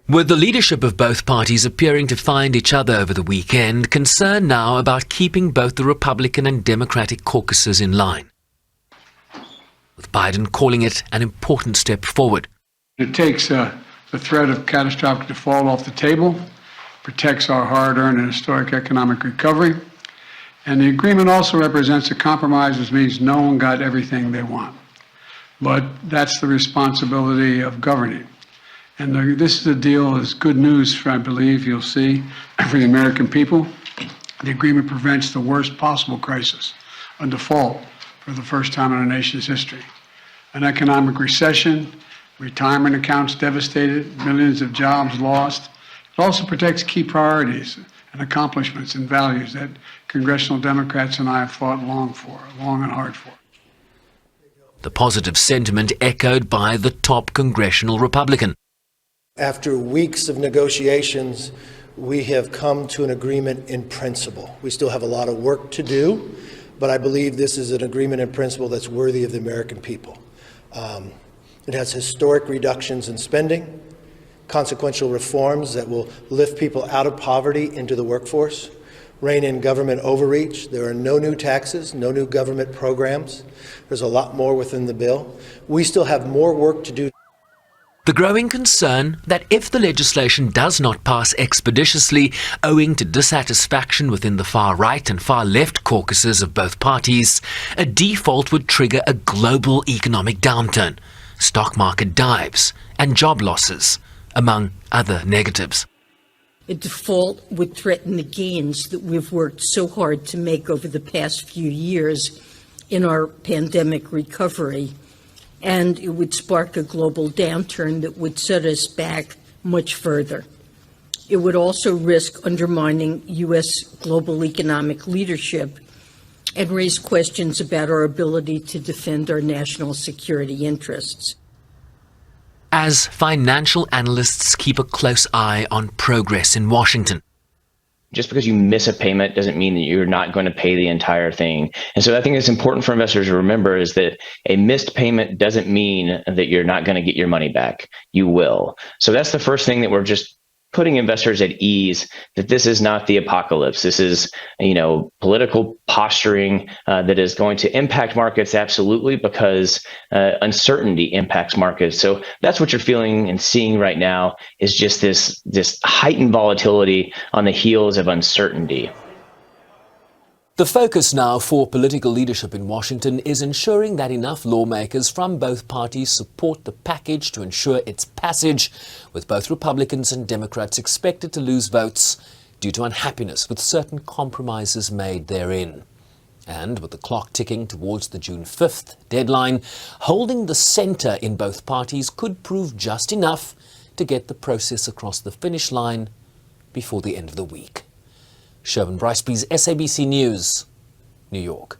With the leadership of both parties appearing to find each other over the weekend, concern now about keeping both the Republican and Democratic caucuses in line, with Biden calling it an important step forward. It takes the threat of catastrophic default off the table, protects our hard-earned and historic economic recovery, and the agreement also represents a compromise, which means no one got everything they want. But that's the responsibility of governing. And this is a deal that's good news, for, I believe, you'll see, for the American people. The agreement prevents the worst possible crisis, a default for the first time in our nation's history. An economic recession, retirement accounts devastated, millions of jobs lost. It also protects key priorities and accomplishments and values that Congressional Democrats and I have fought long and hard for. The positive sentiment echoed by the top Congressional Republican. After weeks of negotiations, we have come to an agreement in principle. We still have a lot of work to do, but I believe this is an agreement in principle that's worthy of the American people. It has historic reductions in spending, consequential reforms that will lift people out of poverty into the workforce, rein in government overreach. There are no new taxes, no new government programs. There's a lot more within the bill. We still have more work to do. The growing concern that if the legislation does not pass expeditiously, owing to dissatisfaction within the far-right and far-left caucuses of both parties, a default would trigger a global economic downturn, stock market dives, and job losses, among other negatives. A default would threaten the gains that we've worked so hard to make over the past few years in our pandemic recovery, and it would spark a global downturn that would set us back much further. It would also risk undermining U.S. global economic leadership and raise questions about our ability to defend our national security interests. As financial analysts keep a close eye on progress in Washington. Just because you miss a payment doesn't mean that you're not going to pay the entire thing. And so I think it's important for investors to remember is that a missed payment doesn't mean that you're not going to get your money back. You will. So that's the first thing that we're just putting investors at ease, that this is not the apocalypse. This is, political posturing that is going to impact markets, absolutely, because uncertainty impacts markets. So that's what you're feeling and seeing right now is just this heightened volatility on the heels of uncertainty. The focus now for political leadership in Washington is ensuring that enough lawmakers from both parties support the package to ensure its passage, with both Republicans and Democrats expected to lose votes due to unhappiness with certain compromises made therein. And with the clock ticking towards the June 5th deadline, holding the centre in both parties could prove just enough to get the process across the finish line before the end of the week. Sherwin Briceby's SABC News, New York.